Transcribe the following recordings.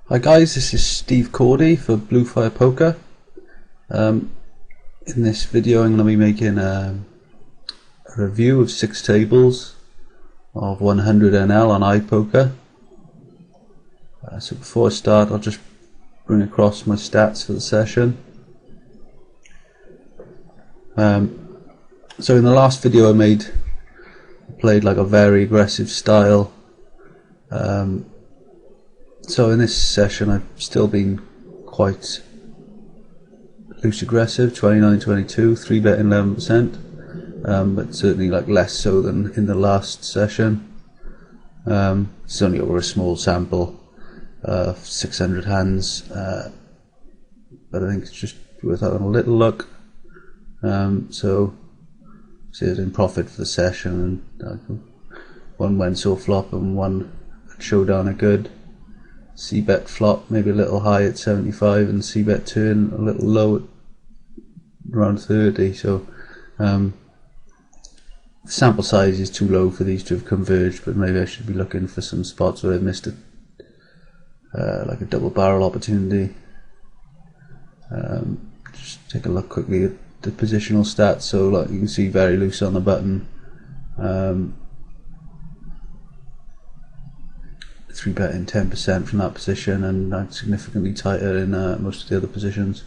Hi guys, this is Cordy for BluefirePoker. In this video I'm going to be making a review of 6 tables of 100 NL on Ipoker. So before I start, I'll just bring across my stats for the session. So in the last video I played like a very aggressive style. So in this session I've still been quite loose aggressive, 29-22, 3-betting 11%, but certainly like less so than in the last session. It's only over a small sample of 600 hands, but I think it's just worth having a little look. So see it in profit for the session, and one went so flop and one showdown a good. C-bet flop maybe a little high at 75 and C-bet turn a little low at around 30, so the sample size is too low for these to have converged, but maybe I should be looking for some spots where I missed it, like a double barrel opportunity. Just take a look quickly at the positional stats. So like you can see, very loose on the button, 3-betting 10% from that position, and significantly tighter in most of the other positions.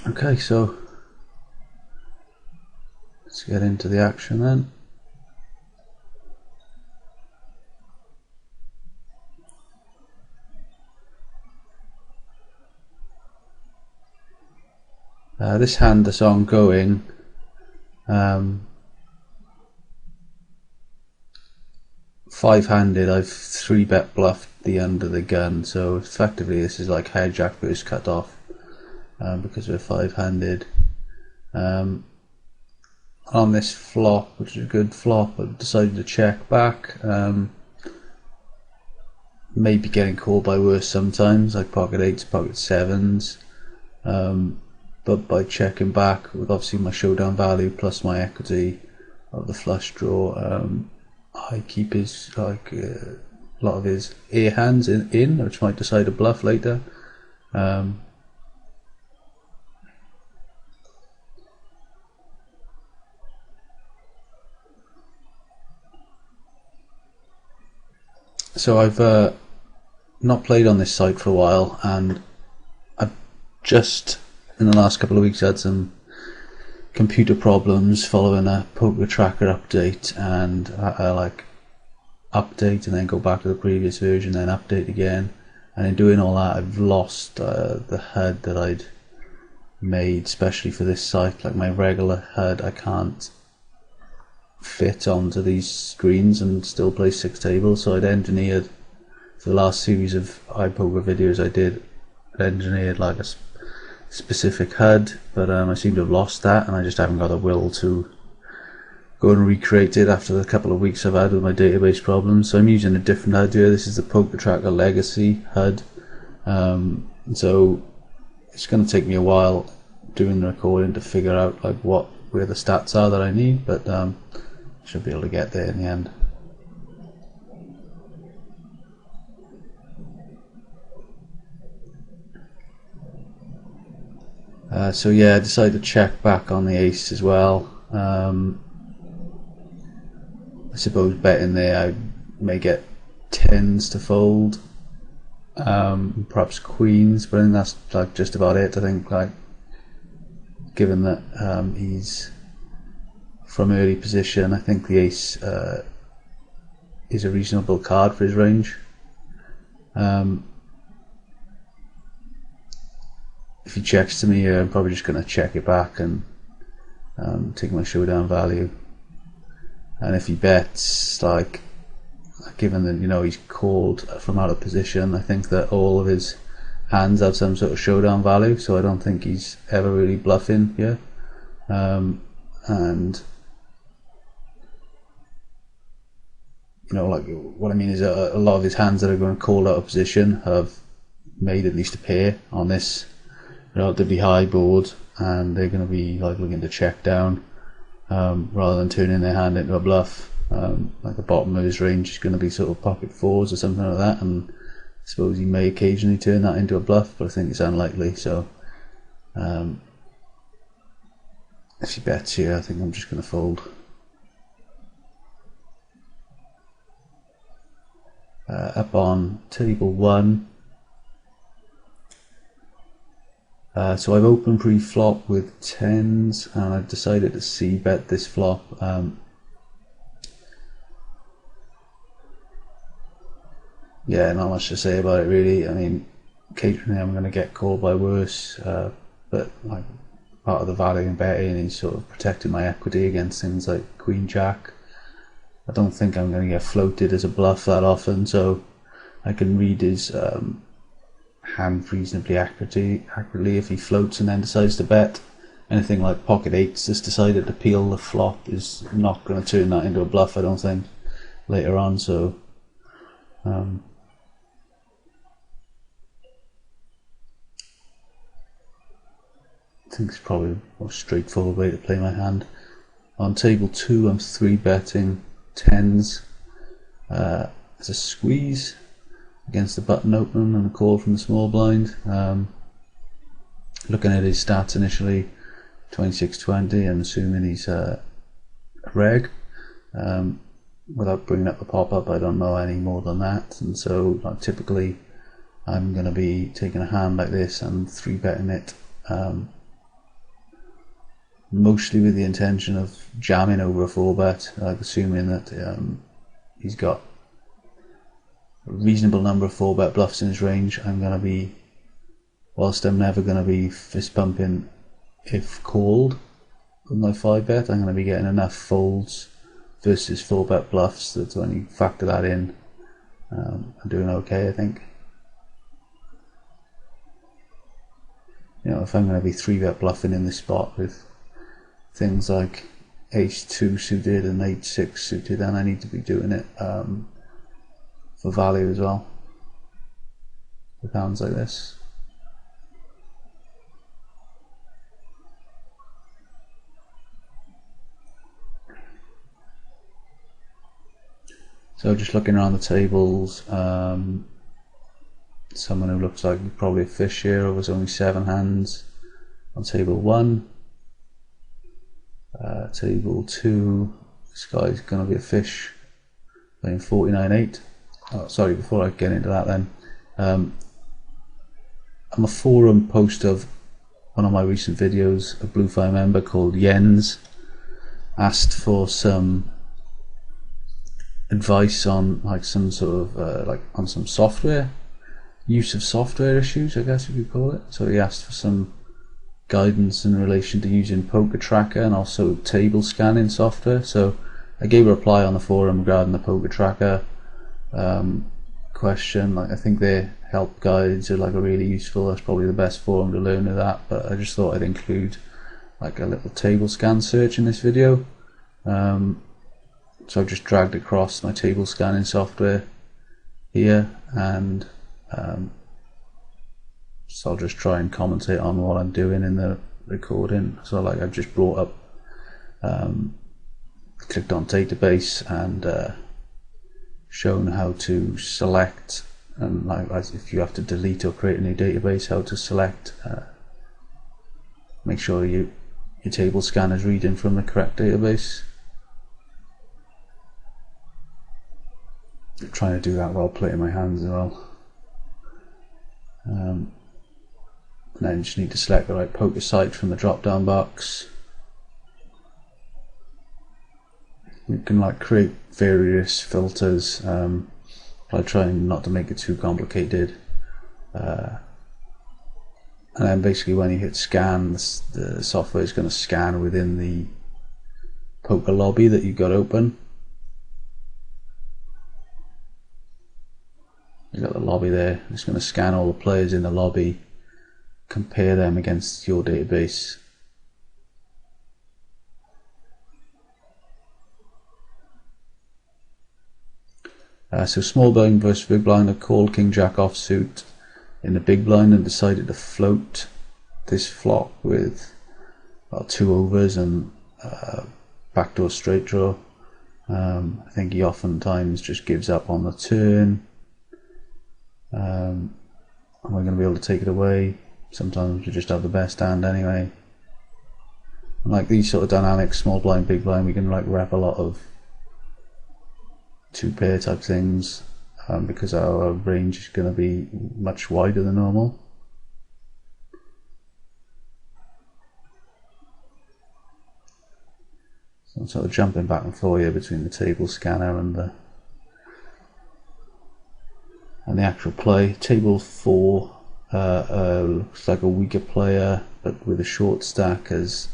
Okay, so let's get into the action then. This hand that's ongoing, five-handed, I've 3-bet bluffed the under the gun, so effectively this is like hijack versus cut off, because we're five-handed. On this flop, which is a good flop, I've decided to check back. Maybe getting called by worse sometimes, like pocket 8s, pocket 7s, but by checking back with obviously my showdown value plus my equity of the flush draw, I keep his a lot of his air hands in, which might decide a bluff later. So I've not played on this site for a while, and I've just in the last couple of weeks had some computer problems following a poker tracker update, and I like update and then go back to the previous version, then update again, and in doing all that I've lost the HUD that I'd made especially for this site. Like my regular HUD I can't fit onto these screens and still play 6 tables, so I'd engineered for the last series of iPoker videos I'd engineered like a specific HUD, but I seem to have lost that, and I just haven't got the will to go and recreate it after the couple of weeks I've had with my database problems. So I'm using a different HUD here. This is the Poker Tracker Legacy HUD, so it's going to take me a while doing the recording to figure out like where the stats are that I need, but should be able to get there in the end. So yeah, I decided to check back on the ace as well. I suppose betting there I may get 10s to fold, perhaps queens, but I think that's like just about it. I think, like, given that he's from early position, I think the ace is a reasonable card for his range. If he checks to me here, I'm probably just going to check it back and take my showdown value. And if he bets, like, given that he's called from out of position, I think that all of his hands have some sort of showdown value, so I don't think he's ever really bluffing here. And like, what I mean is a lot of his hands that are going to call out of position have made at least a pair on this relatively high board, and they're going to be like looking to check down rather than turning their hand into a bluff. Like the bottom of his range is going to be sort of pocket fours or something like that, and I suppose he may occasionally turn that into a bluff, but I think it's unlikely. So if he bets here, I think I'm just going to fold. Up on table 1. So I've opened pre-flop with 10s, and I've decided to c-bet this flop. Yeah, not much to say about it really. I mean, occasionally I'm going to get called by worse, but like part of the value in betting is sort of protecting my equity against things like Queen Jack. I don't think I'm going to get floated as a bluff that often, so I can read his hand reasonably accurately if he floats and then decides to bet. Anything like pocket eights that's decided to peel the flop is not going to turn that into a bluff, I don't think, later on. So I think it's probably a more straightforward way to play my hand. On table 2 I'm 3-betting 10s as a squeeze against the button open and a call from the small blind. Looking at his stats initially, 26-20, and assuming he's a reg. Without bringing up the pop-up, I don't know any more than that, and so typically I'm going to be taking a hand like this and 3-betting it, mostly with the intention of jamming over a 4-bet, assuming that he's got a reasonable number of 4-bet bluffs in his range. I'm going to be, whilst I'm never going to be fist pumping if called with my 5-bet, I'm going to be getting enough folds versus 4-bet bluffs that when you factor that in, I'm doing okay, I think. You know, if I'm going to be 3-bet bluffing in this spot with things like ace-2 suited and 8-6 suited, then I need to be doing it for value as well with hands like this. So just looking around the tables, someone who looks like probably a fish here was only 7 hands on table 1. Table 2, this guy's going to be a fish playing 49-8. Oh, sorry, before I get into that then, I'm a forum post of one of my recent videos. A BlueFire member called Jens asked for some advice on like some sort of on some software, use of software issues, I guess you could call it. So he asked for some guidance in relation to using Poker Tracker and also table scanning software. So I gave a reply on the forum regarding the Poker Tracker question. Like, I think their help guides are like a really useful, that's probably the best forum to learn of that, but I just thought I'd include like a little table scan search in this video. So I've just dragged across my table scanning software here, and so I'll just try and commentate on what I'm doing in the recording. So like I've just brought up, clicked on database and shown how to select, and like if you have to delete or create a new database, how to select, make sure your table scan is reading from the correct database. I'm trying to do that while playing my hands as well. And then you just need to select the right poker site from the drop down box. You can like create various filters, by trying not to make it too complicated, and then basically when you hit scan, the software is going to scan within the poker lobby that you've got open. You've got the lobby there, it's going to scan all the players in the lobby, compare them against your database. So small blind versus big blind, I called King Jack offsuit in the big blind and decided to float this flop with 2 overs and backdoor straight draw. I think he oftentimes just gives up on the turn. Am I going to be able to take it away? Sometimes we just have the best hand anyway. And like these sort of dynamics, small blind, big blind, we can like wrap a lot of two pair type things because our range is going to be much wider than normal. So I'm sort of jumping back and forth here between the table scanner and the actual play. Table 4 looks like a weaker player, but with a short stack, has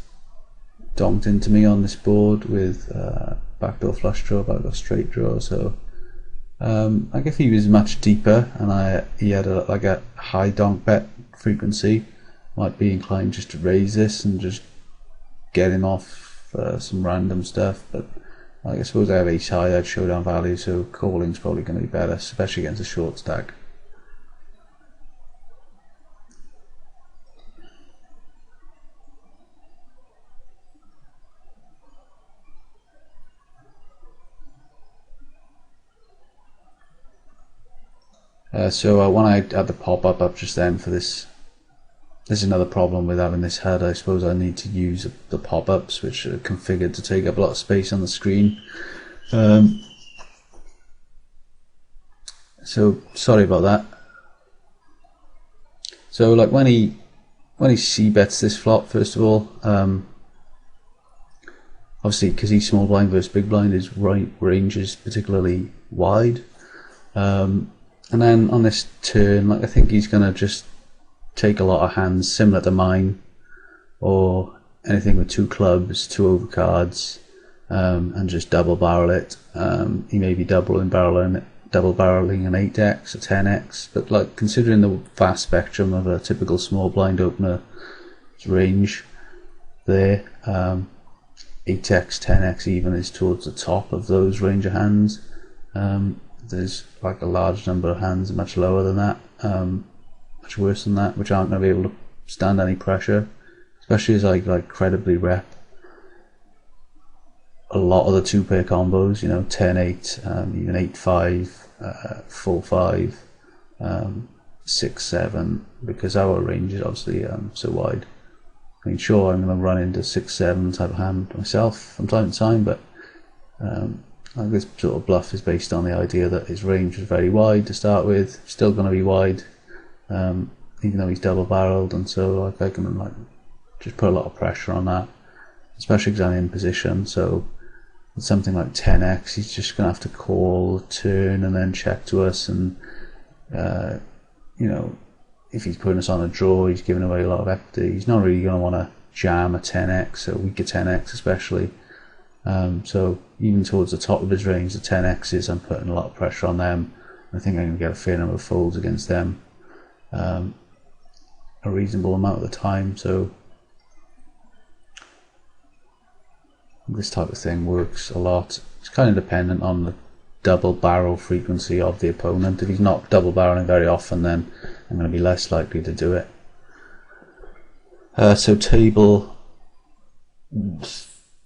donked into me on this board with backdoor flush draw, backdoor straight draw. So like if he was much deeper and he had like a high donk bet frequency, might be inclined just to raise this and just get him off some random stuff. But like, I suppose I have ace high, I'd showdown value, so calling's probably going to be better, especially against a short stack. So when I had the pop-up up just then for this, there's another problem with having this HUD. I suppose I need to use the pop-ups, which are configured to take up a lot of space on the screen. So sorry about that. So like when he c-bets this flop, first of all, obviously because he's small blind versus big blind, his range is particularly wide. And then on this turn, like I think he's going to just take a lot of hands similar to mine, or anything with two clubs, two overcards, and just double barrel it. He may be double barreling an 8x or 10x, but like considering the vast spectrum of a typical small blind opener range there, 8x, 10x even is towards the top of those range of hands. There's like a large number of hands much lower than that, much worse than that, which aren't going to be able to stand any pressure, especially as I like credibly rep a lot of the two pair combos, you know, 10-8, even 8-5, 4-5, 6-7, because our range is obviously so wide. I mean, sure, I'm going to run into 6-7 type of hand myself from time to time, but like this sort of bluff is based on the idea that his range was very wide to start with, still going to be wide, even though he's double barreled, and so like I can like just put a lot of pressure on that, especially because I'm in position. So with something like 10x, he's just going to have to call, turn, and then check to us, and you know, if he's putting us on a draw, he's giving away a lot of equity. He's not really going to want to jam a 10x, a weaker 10x especially. So even towards the top of his range, the 10x's, I'm putting a lot of pressure on them. I think I'm going to get a fair number of folds against them, a reasonable amount of the time. So this type of thing works a lot. It's kind of dependent on the double barrel frequency of the opponent. If he's not double barreling very often, then I'm going to be less likely to do it. So table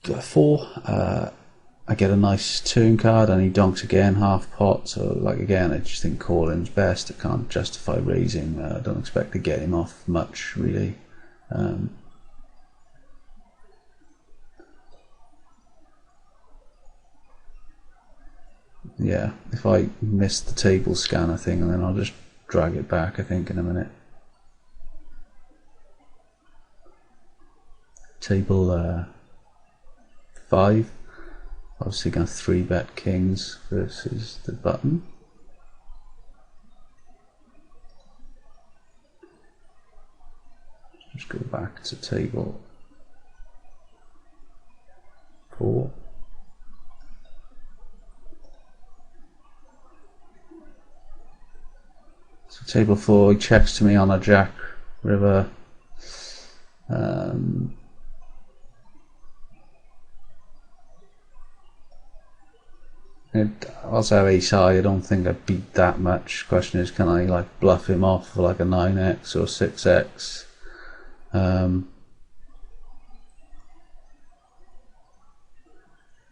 4, I get a nice turn card and he donks again half pot, so like again I just think calling's best. I can't justify raising. I don't expect to get him off much really. Yeah, if I miss the table scanner thing, and then I'll just drag it back, I think, in a minute. Table 5, obviously going to 3-bet kings versus the button. Just go back to table 4. So table 4, he checks to me on a jack river. Also have ace high. I don't think I beat that much. Question is, can I like bluff him off for like a 9x or 6x?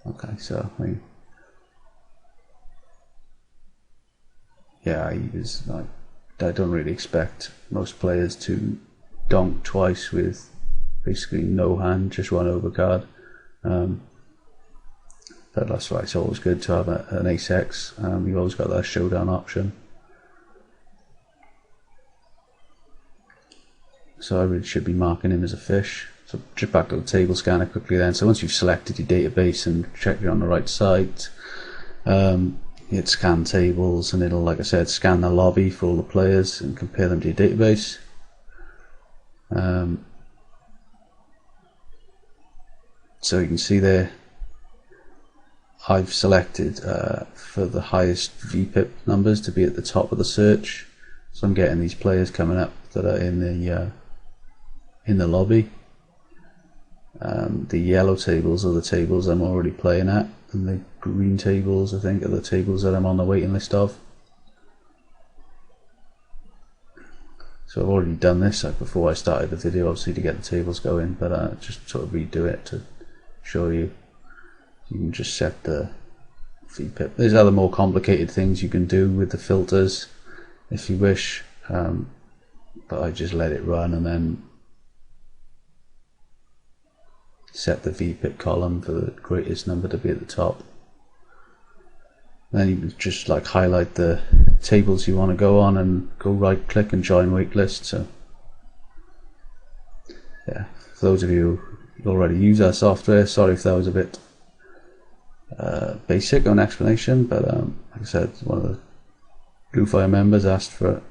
Okay, so I yeah, he was like, I don't really expect most players to donk twice with basically no hand, just one overcard. But that's why it's always good to have an ace-x. You've always got that showdown option. So I really should be marking him as a fish. So just back to the table scanner quickly then. So once you've selected your database and checked you're on the right site, it scan tables and it'll, like I said, scan the lobby for all the players and compare them to your database. So you can see there, I've selected for the highest VPIP numbers to be at the top of the search. So I'm getting these players coming up that are in the lobby. The yellow tables are the tables I'm already playing at, and the green tables I think are the tables that I'm on the waiting list of. So I've already done this like before I started the video, obviously, to get the tables going, but just sort of redo it to show you. You can just set the VPIP. There's other more complicated things you can do with the filters if you wish, but I just let it run and then set the VPIP column for the greatest number to be at the top. Then you can just like highlight the tables you want to go on and go right click and join waitlist. So yeah, for those of you who already use our software, sorry if that was a bit basic on explanation, but like I said, one of the Bluefire members asked for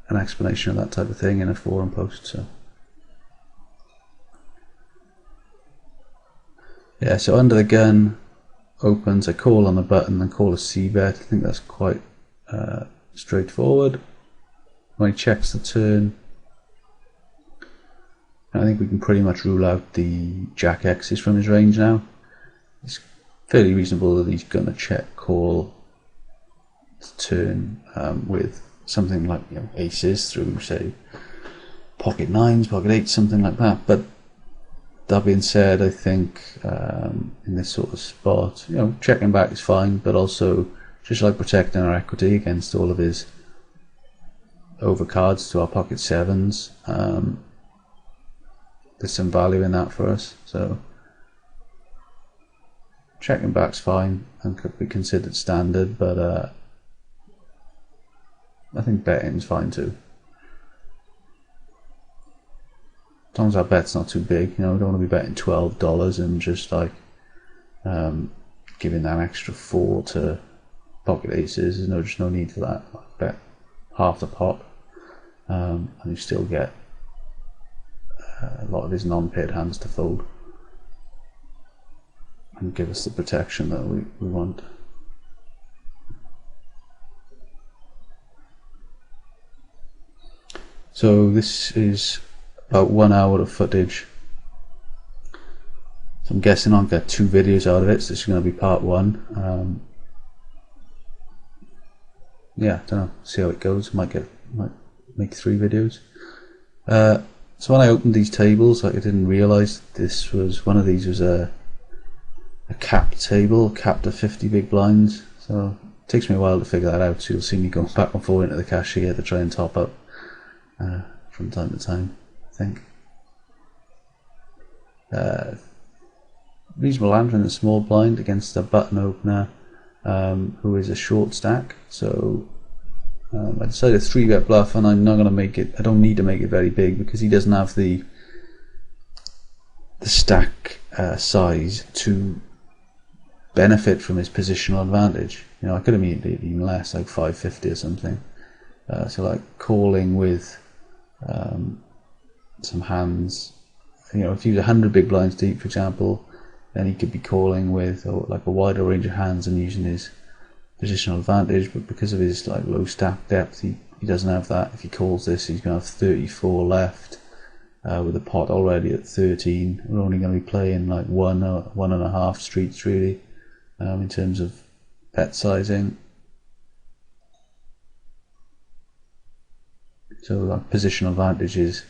an explanation of that type of thing in a forum post. So yeah, so under the gun opens, I call on the button and call a c-bet. I think that's quite straightforward. When he checks the turn, I think we can pretty much rule out the jack X's from his range now. It's fairly reasonable that he's going to check call the turn with something like, you know, aces through, say, pocket nines, pocket eights, something like that. But that being said, I think in this sort of spot, you know, checking back is fine, but also just like protecting our equity against all of his overcards to our pocket sevens. There's some value in that for us. So checking back's fine and could be considered standard, but I think betting's fine too. As long as our bet's not too big, you know, we don't want to be betting $12 and just like giving that extra 4 to pocket aces. There's just no need for that. Like, bet half the pot, and you still get a lot of his non-paired hands to fold and give us the protection that we want. So this is about 1 hour of footage. So I'm guessing I'll get 2 videos out of it, so this is going to be part 1. Yeah, I don't know, see how it goes. Might make 3 videos. So when I opened these tables, I didn't realise this was, one of these was a capped table, capped at 50 big blinds. So it takes me a while to figure that out, so you'll see me going back and forth into the cashier to try and top up from time to time, I think. Reasonable hand in a small blind against a button opener who is a short stack. So I decided 3-bet bluff, and I'm not going to make it, I don't need to make it very big because he doesn't have the stack size to benefit from his positional advantage. You know, I could have made it even less, like 550 or something. So like calling with some hands, you know, if he was 100 big blinds deep, for example, then he could be calling with like a wider range of hands and using his positional advantage. But because of his like low stack depth, he doesn't have that. If he calls this, he's going to have 34 left with the pot already at 13. We're only going to be playing like 1 or 1.5 streets really in terms of bet sizing. So like positional advantage is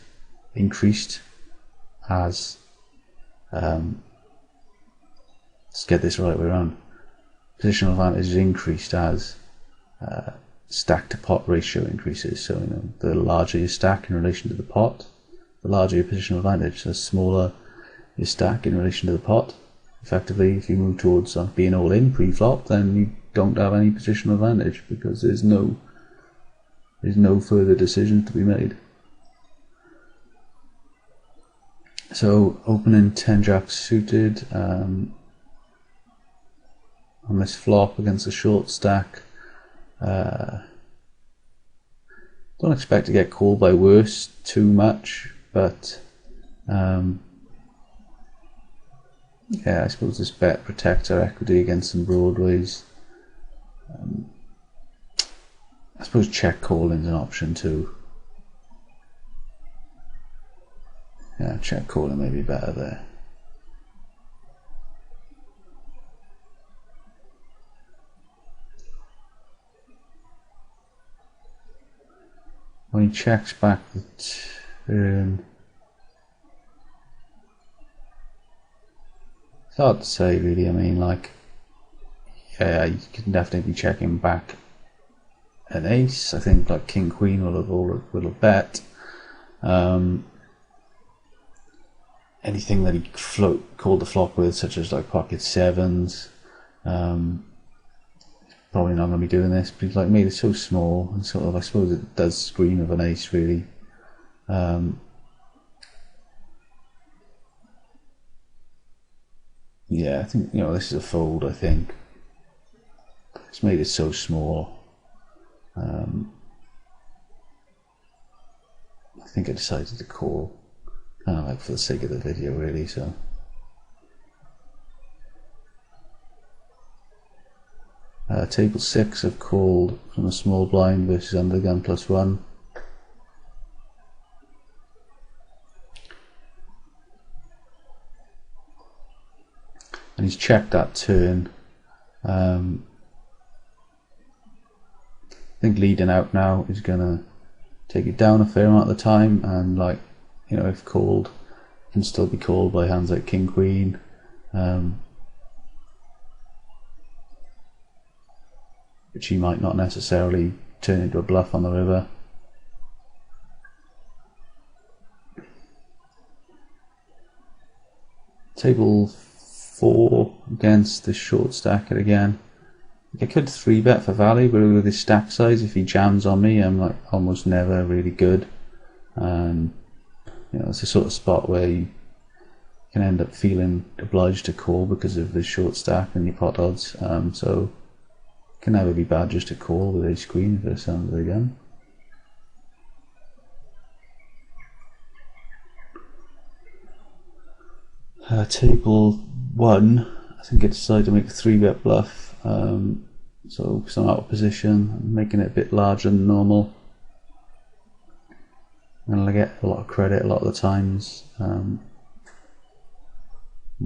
increased as let's get this right way around. Positional advantage is increased as stack to pot ratio increases. So the larger your stack in relation to the pot, the larger your positional advantage. The smaller your stack in relation to the pot. Effectively, if you move towards being all in pre-flop, then you don't have any positional advantage because there's no further decisions to be made. So opening 10 jacks suited on this flop against the short stack. Don't expect to get called by worse too much, but yeah, I suppose this bet protects our equity against some broadways. I suppose check calling is an option too. Yeah, check calling may be better there. When he checks back the turn, it's hard to say really. I mean, like, yeah, you can definitely be checking back an ace. I think like king queen will have bet. Anything that he called the flop with, such as like pocket sevens, probably not going to be doing this. But he's like made it so small, and sort of, I suppose it does scream of an ace really. Yeah, I think this is a fold. I think it's made it so small. I think I decided to call. Kind of like for the sake of the video really, so. Table 6 I've called from a small blind versus under the gun +1. And he's checked that turn. I think leading out now is gonna take it down a fair amount of the time, and like, if called, can still be called by hands like king queen. Which he might not necessarily turn into a bluff on the river. Table 4 against the short stacker again. I could 3-bet for value, but with his stack size, if he jams on me, I'm like almost never really good. And it's a sort of spot where you can end up feeling obliged to call because of the short stack and your pot odds. So it can never be bad just to call with ace queen if it's under the gun. Table 1, I think I decided to make a 3-bet bluff. So because I'm out of position, I'm making it a bit larger than normal. And I get a lot of credit a lot of the times. When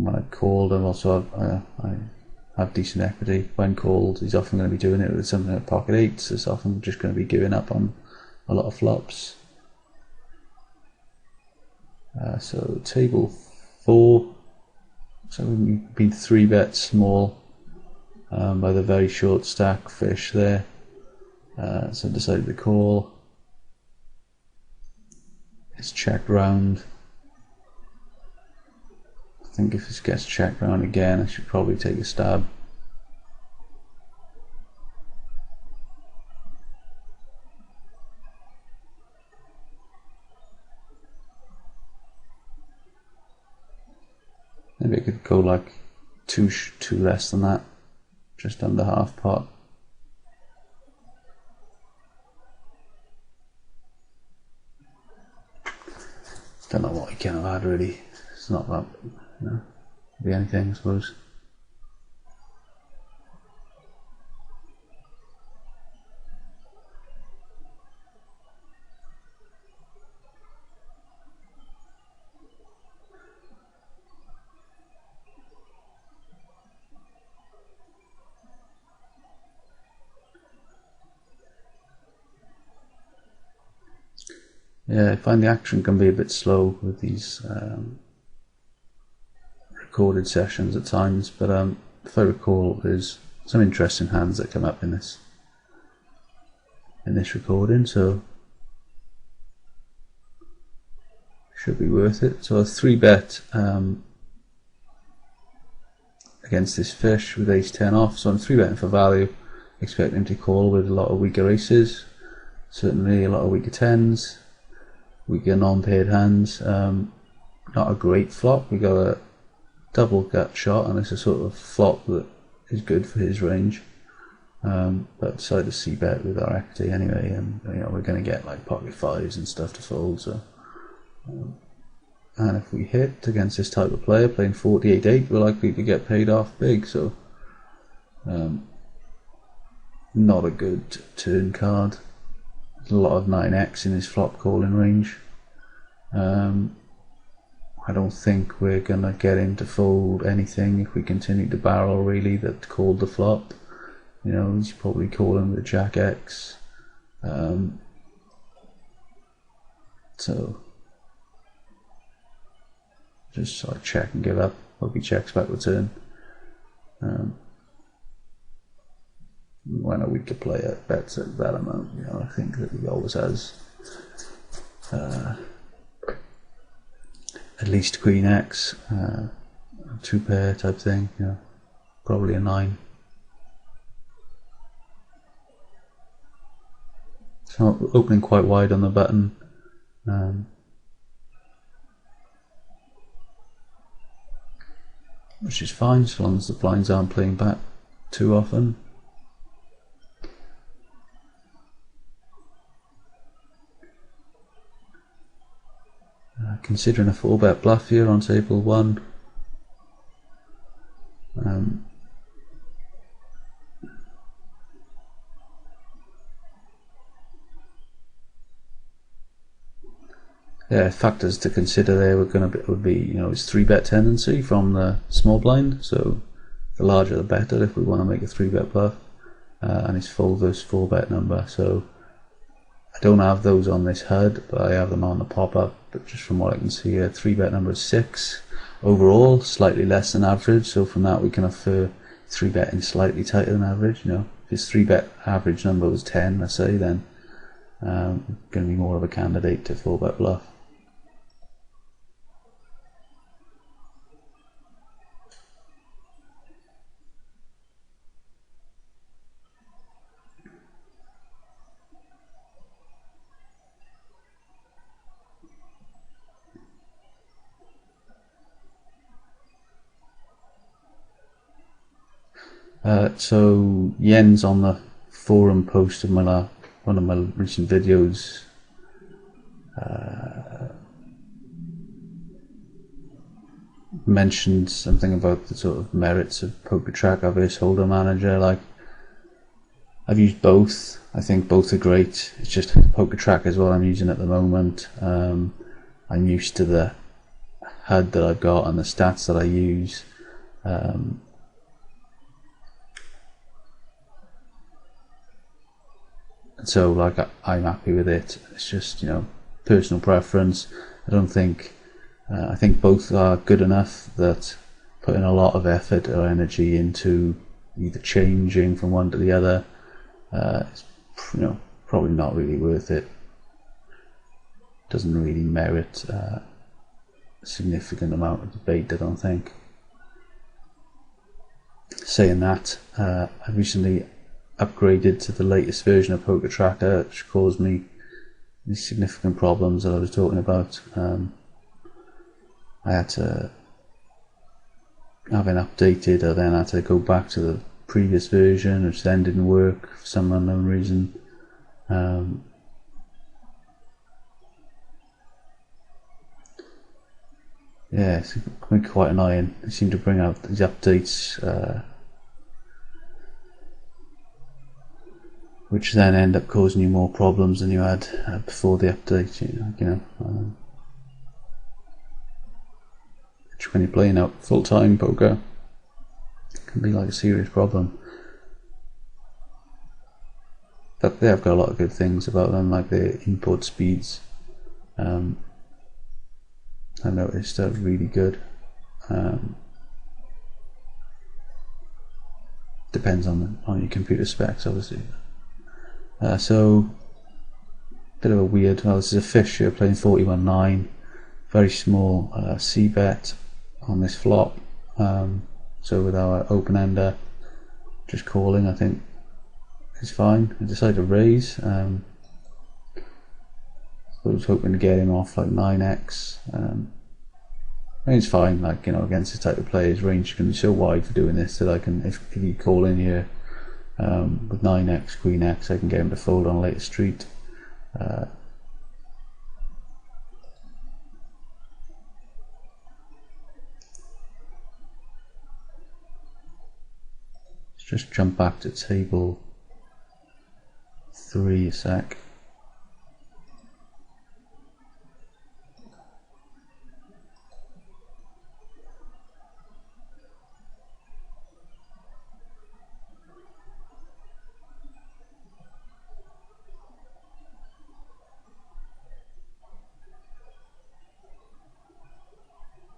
I called, and also I have decent equity. When called, he's often going to be doing it with something like pocket eights. It's often just going to be giving up on a lot of flops. So table 4. So we've been 3-bet small by the very short stack fish there. So I decided to call. It's checked round. I think if this gets checked round again, I should probably take a stab. Maybe I could go like two less than that, just under half pot. Don't know what he can have had really. It's not that, be anything I suppose. Yeah, I find the action can be a bit slow with these recorded sessions at times, but if I recall, there's some interesting hands that come up in this. in this recording, so should be worth it. So a 3-bet against this fish with ace-10 off, so I'm 3-betting for value, expecting him to call with a lot of weaker aces, certainly a lot of weaker 10s, weaker non-paired hands. Not a great flop. We got a double gut shot, and it's a sort of flop that is good for his range. But decided to c-bet with our equity anyway, and we're going to get like pocket 5s and stuff to fold. So, and if we hit against this type of player playing 48-8, we're likely to get paid off big. So, not a good turn card. There's a lot of 9x in his flop calling range. I don't think we're going to get him to fold anything if we continue to barrel really that called the flop. He's probably calling with Jack X. So just like check and give up. Hope he checks back the turn. When a weaker player bets at that amount, I think that he always has at least Queen X, 2-pair type thing. Probably a 9. So opening quite wide on the button. Which is fine, so long as the blinds aren't playing back too often. Considering a 4-bet bluff here on table 1. Yeah, factors to consider there would be his 3-bet tendency from the small blind. So the larger the better if we want to make a 3-bet bluff, and his full versus 4-bet number. So I don't have those on this HUD, but I have them on the pop-up. But just from what I can see, a 3-bet number is 6 overall, slightly less than average. So from that we can infer 3-betting slightly tighter than average. If his 3-bet average number was 10, let's say, then going to be more of a candidate to 4-bet bluff. So Yen's on the forum post of one of my recent videos mentioned something about the sort of merits of Poker Tracker versus Holder Manager. Like, I've used both. I think both are great. It's just Poker Tracker is what I'm using at the moment. I'm used to the HUD that I've got and the stats that I use. So like I'm happy with it. It's just personal preference. I think both are good enough that putting a lot of effort or energy into either changing from one to the other is probably not really worth it. Doesn't really merit a significant amount of debate, I don't think. Saying that, I recently upgraded to the latest version of Poker Tracker, which caused me these significant problems that I was talking about. I had to have it updated, I then had to go back to the previous version, which then didn't work for some unknown reason. Yeah, it's quite annoying. They seem to bring out these updates which then end up causing you more problems than you had before the update. Which, when you're playing out full-time poker, can be like a serious problem. But they have got a lot of good things about them, like their input speeds. I noticed are really good. Depends on your computer specs, obviously. So bit of a weird, well, this is a fish here playing 41-9, very small C bet on this flop. So with our open ender just calling, I think is fine. I decided to raise. I was hoping to get him off like 9x. I think it's fine, like, you know, against this type of play, his range can be so wide for doing this that I can, if you call in here with 9x, queen x, I can get him to fold on a later street. Let's just jump back to table 3 a sec.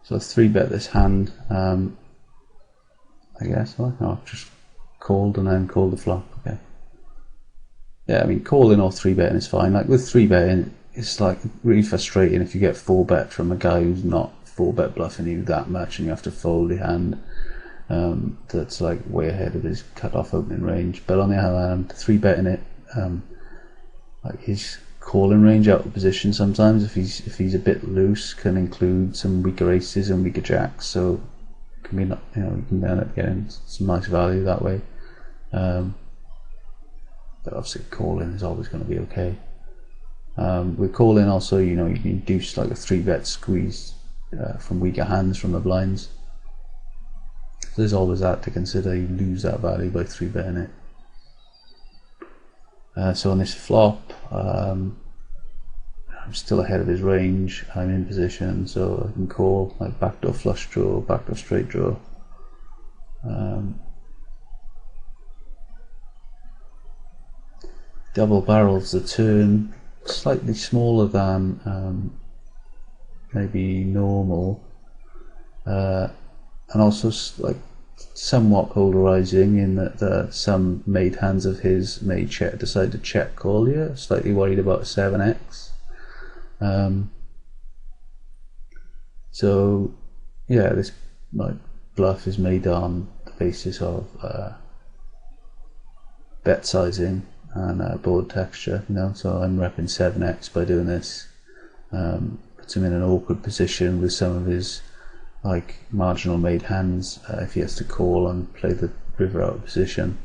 So let's 3-bet this hand, I guess. Well, no, I've just called and then called the flop. Okay. Yeah, I mean, calling or 3-betting is fine. Like with 3-betting, it's like really frustrating if you get 4-bet from a guy who's not 4-bet bluffing you that much, and you have to fold your hand that's like way ahead of his cut-off opening range. But on the other hand, 3-betting it, like his calling range out of position sometimes, if he's a bit loose, can include some weaker aces and weaker jacks, so it can be not, you know, you can end up getting some nice value that way. But obviously calling is always going to be okay. With calling also, you know, you can induce like a 3-bet squeeze from weaker hands from the blinds. So there's always that to consider. You lose that value by 3-betting it. So on this flop, I'm still ahead of his range. I'm in position, so I can call like backdoor flush draw, backdoor straight draw. Double barrels the turn, slightly smaller than maybe normal, and also like somewhat polarizing in that some made hands of his may decide to check call here. Slightly worried about 7x. So yeah, this like bluff is made on the basis of bet sizing and board texture, you know. So I'm repping 7x by doing this. Puts him in an awkward position with some of his like marginal made hands if he has to call and play the river out of position.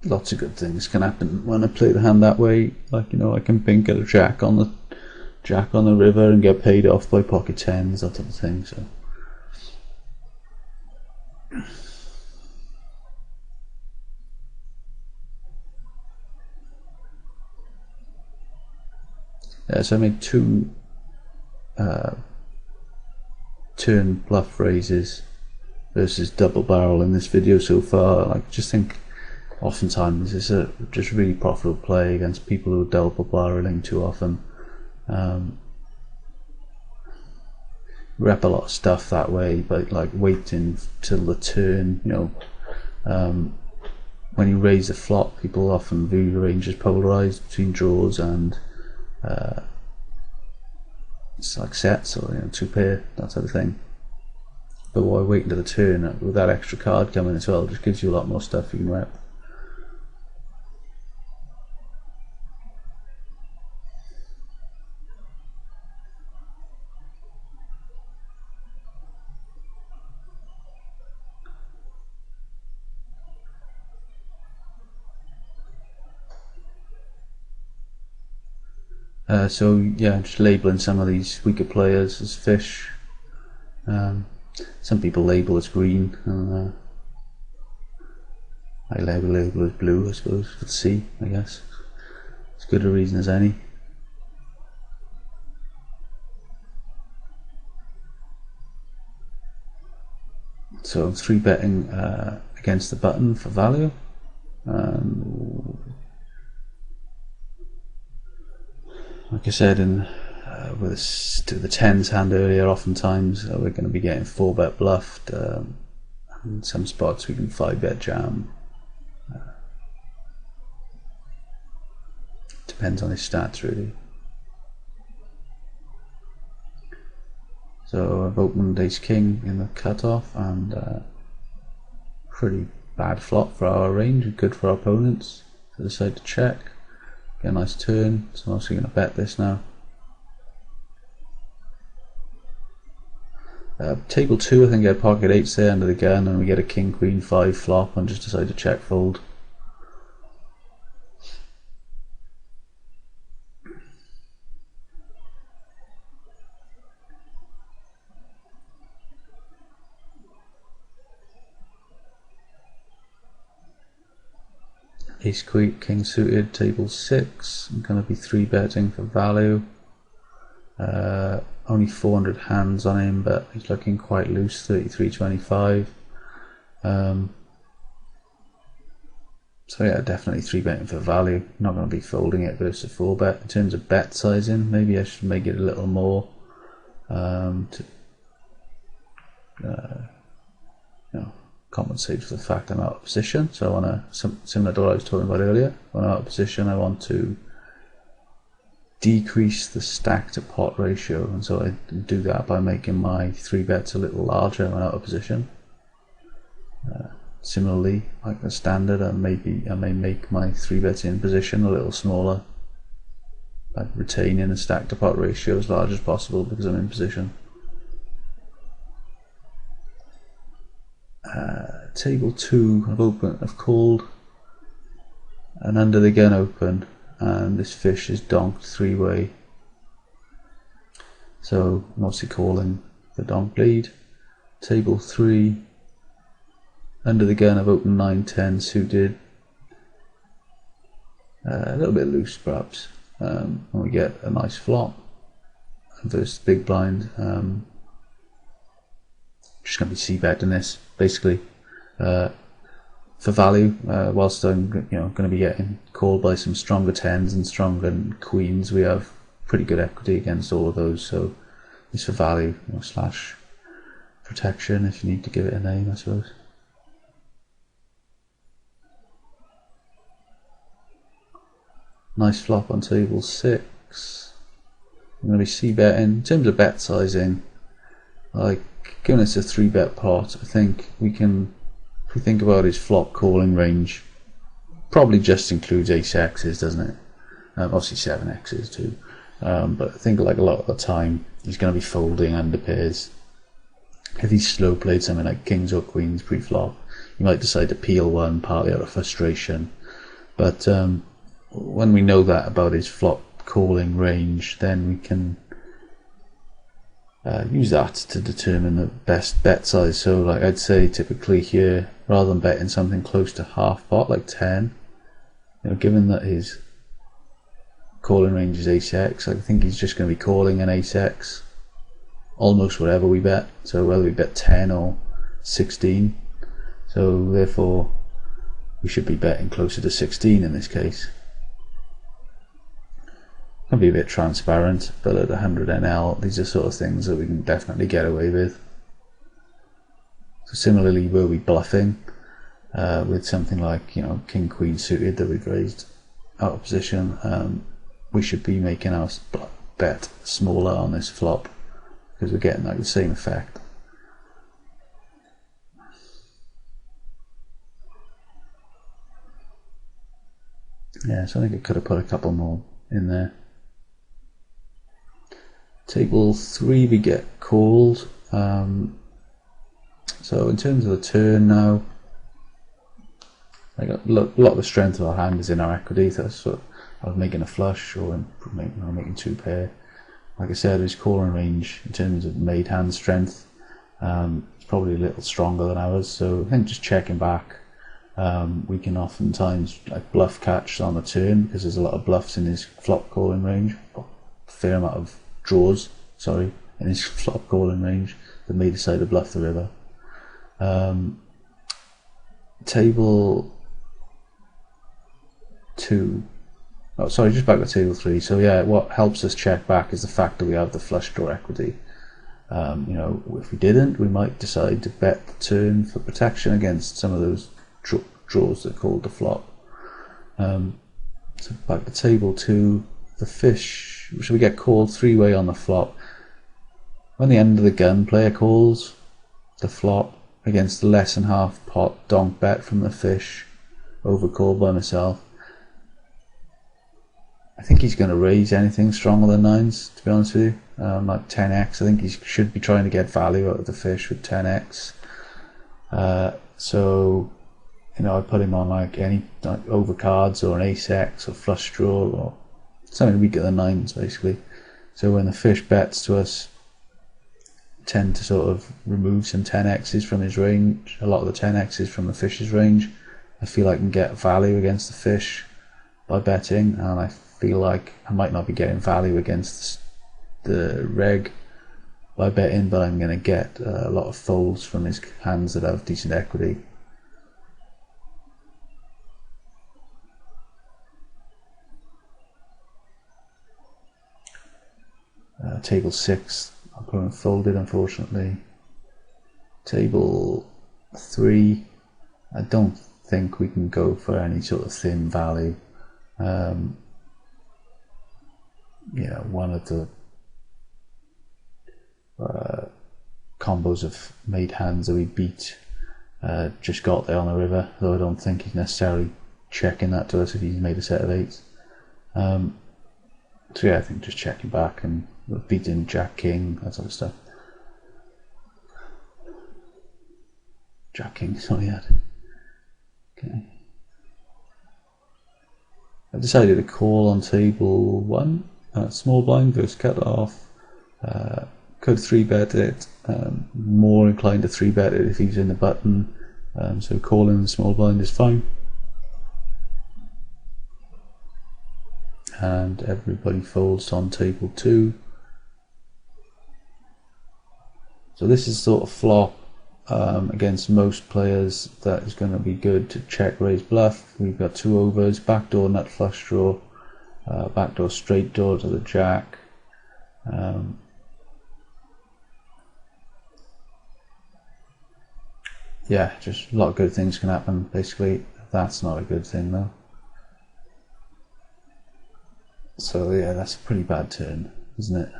Lots of good things can happen when I play the hand that way. Like, you know, I can pink at a jack on the river and get paid off by pocket tens, that type of thing. So yeah, so I made 2 turn bluff raises versus double barrel in this video so far. Like, just think, oftentimes it's a just really profitable play against people who are double barreling too often. Rep a lot of stuff that way, but like waiting till the turn, you know. When you raise the flop, people often view your range as polarized between draws and it's like sets, or, you know, 2-pair, that type of thing. But why wait until the turn with that extra card coming as well? Just gives you a lot more stuff you can rep. So yeah, just labeling some of these weaker players as fish. Some people label as green, and I label as blue, I suppose, for the sea, I guess. As good a reason as any. So I'm 3-betting against the button for value. Like I said with the tens hand earlier, oftentimes we're going to be getting 4-bet bluffed. In some spots we can 5-bet jam. Depends on his stats really. So I've opened ace king in the cutoff, and pretty bad flop for our range, good for our opponents. So I decide to check, get a nice turn, so I'm also going to bet this now. Table 2, I think I had pocket 8s there under the gun, and we get a king queen 5 flop and just decide to check fold. Ace queen king suited, table 6. I'm going to be 3-betting for value. Only 400 hands on him, but he's looking quite loose, 33.25. So yeah, definitely 3-betting for value. Not going to be folding it versus 4-bet. In terms of bet sizing, maybe I should make it a little more. Compensate for the fact I'm out of position. So I want to, similar to what I was talking about earlier, when I'm out of position I want to decrease the stack to pot ratio, and so I do that by making my 3-bets a little larger when out of position. Similarly, like the standard, I may make my 3-bets in position a little smaller by retaining the stack to pot ratio as large as possible because I'm in position. Table 2, I've called an under the gun open, and this fish is donked 3-way. So I'm obviously calling the donk lead. Table 3, under the gun, I've opened 9-10 suited. A little bit loose perhaps, and we get a nice flop versus big blind. Just going to be c-betting this basically for value, whilst I'm going to be getting called by some stronger 10s and stronger queens. We have pretty good equity against all of those, so it's for value, slash protection if you need to give it a name, I suppose. Nice flop on table 6. I'm going to be c-betting. In terms of bet sizing, like given it's a 3-bet pot, I think we can, if we think about his flop calling range, probably just includes ace X's, doesn't it? Obviously 7 X's too, but I think like a lot of the time he's going to be folding under pairs. If he's slow played something like kings or queens pre-flop, he might decide to peel one partly out of frustration. But when we know that about his flop calling range, then we can use that to determine the best bet size. So like I'd say typically here, rather than betting something close to half pot like 10, given that his calling range is ace X, I think he's just going to be calling an ace X almost whatever we bet, so whether we bet 10 or 16, so therefore we should be betting closer to 16 in this case. Can be a bit transparent, but at 100 NL these are sort of things that we can definitely get away with. So similarly, were we bluffing with something like king queen suited that we've raised out of position, we should be making our bet smaller on this flop because we're getting like the same effect. Yeah, so I think I could have put a couple more in there. Table 3 we get called. So in terms of the turn now, like a lot of the strength of our hand is in our equity. So I was making a flush or making 2 pair. Like I said, his calling range in terms of made hand strength is probably a little stronger than ours. So I think just checking back, we can oftentimes like bluff catch on the turn because there's a lot of bluffs in his flop calling range. A fair amount of draws, in his flop calling range that may decide to bluff the river. Table 2, just back to table 3. So yeah, what helps us check back is the fact that we have the flush draw equity. You know, if we didn't, we might decide to bet the turn for protection against some of those draws that called the flop. So back to table 2, the fish, should we get called 3-way on the flop? When the end of the gun, player calls the flop against the less than half pot donk bet from the fish, overcalled by myself. I think he's going to raise anything stronger than 9s, to be honest with you. Like 10x, I think he should be trying to get value out of the fish with 10x. So, you know, I put him on like any overcards or an ace-x or flush draw or something weaker than 9s, basically. So when the fish bets to us, tend to sort of remove some 10x's from his range, a lot of the 10x's from the fish's range. I feel I can get value against the fish by betting, and I feel like I might not be getting value against the reg by betting, but I'm going to get a lot of folds from his hands that have decent equity. Table 6, opponent folded, unfortunately. Table 3, I don't think we can go for any sort of thin value. You know, one of the combos of made hands that we beat just got there on the river, though I don't think he's necessarily checking that to us if he's made a set of 8s. So yeah, I think just checking back and beating Jack King, that sort of stuff. Jack King, sorry, yeah. Okay. I decided to call on table 1, small blind versus cut off. Could 3-bet it, more inclined to 3-bet it if he's in the button, so calling the small blind is fine. And everybody folds on table 2. So this is sort of flop against most players that is going to be good to check raise bluff. We've got 2 overs, backdoor nut flush draw, backdoor straight draw to the jack. Yeah, just a lot of good things can happen. Basically, that's not a good thing though. So yeah, that's a pretty bad turn, isn't it?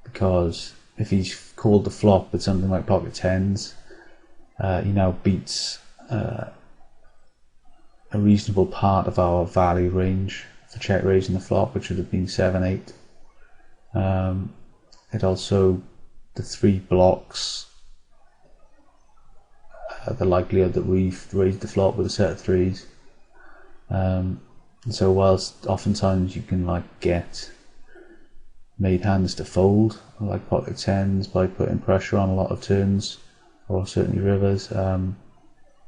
Because if he's called the flop with something like pocket 10s, he now beats a reasonable part of our value range for check raising the flop, which would have been 7-8. It also, the 3 blocks the likelihood that we've raised the flop with a set of 3s. So whilst oftentimes you can like get made hands to fold, like pocket 10s, by putting pressure on a lot of turns, or certainly rivers, you're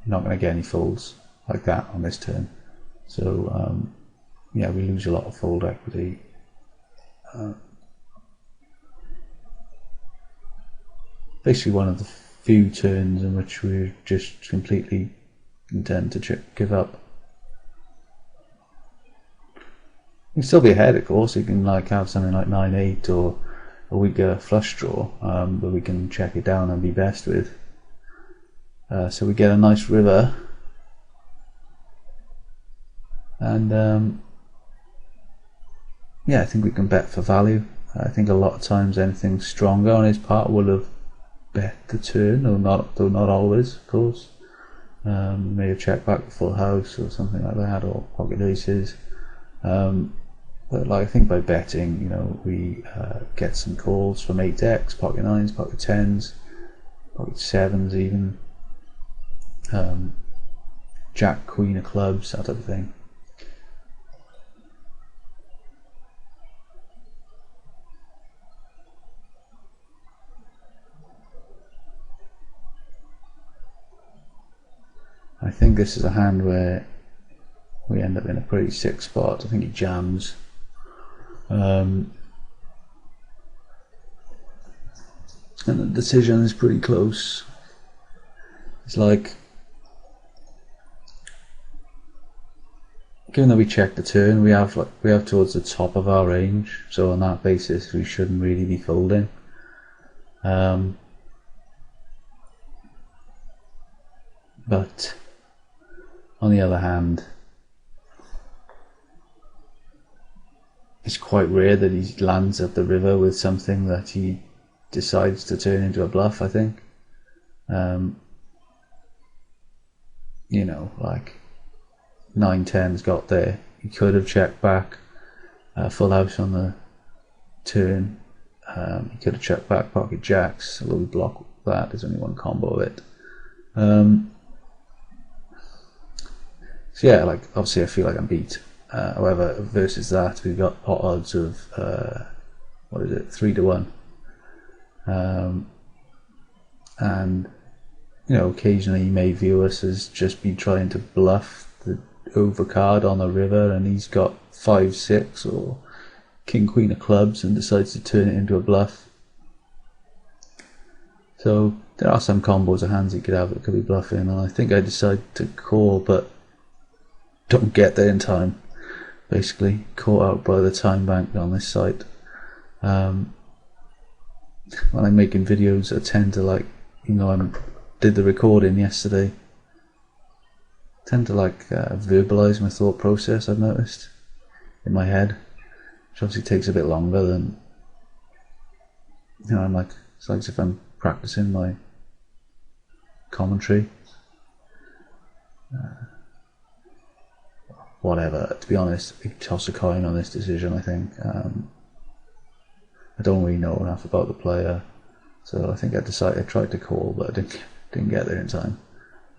not going to get any folds like that on this turn. So yeah, we lose a lot of fold equity. Basically one of the few turns in which we're just completely content to give up. You can still be ahead, of course. You can like have something like 9-8 or a weaker flush draw, but we can check it down and be best with. So we get a nice river, and yeah, I think we can bet for value. I think a lot of times anything stronger on his part will have bet the turn, though not always, of course. May have checked back the full house or something like that, or pocket aces. But like, I think by betting, you know, we get some calls from 8x, pocket 9s, pocket 10s, pocket 7s even, jack, queen of clubs, that type of thing. I think this is a hand where we end up in a pretty sick spot. I think he jams. And the decision is pretty close. It's like given that we checked the turn, we have towards the top of our range, so on that basis we shouldn't really be folding. But on the other hand, it's quite rare that he lands at the river with something that he decides to turn into a bluff, I think. You know, like 9-10's got there. He could have checked back, full house on the turn. He could have checked back pocket jacks, although we block that. There's only one combo of it. So yeah, like obviously I feel like I'm beat. However, versus that, we've got pot odds of 3-1, and you know, occasionally he may view us as just be trying to bluff the overcard on the river, and he's got 5-6 or king queen of clubs and decides to turn it into a bluff. So there are some combos of hands he could have that could be bluffing, and I think I decide to call, but don't get there in time. Basically, caught out by the time bank on this site. When I'm making videos, I tend to I did the recording yesterday. Tend to verbalize my thought process. I've noticed in my head, which obviously takes a bit longer than I'm like, it's like as if I'm practicing my commentary. Whatever. To be honest, I toss a coin on this decision. I think I don't really know enough about the player, so I think I tried to call, but I didn't get there in time.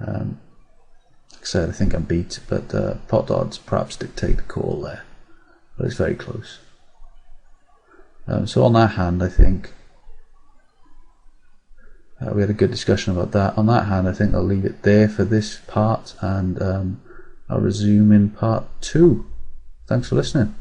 Like I said, I think I'm beat, but pot odds perhaps dictate the call there, but it's very close. So on that hand, I think we had a good discussion about that. On that hand, I think I'll leave it there for this part, and I'll resume in part 2. Thanks for listening.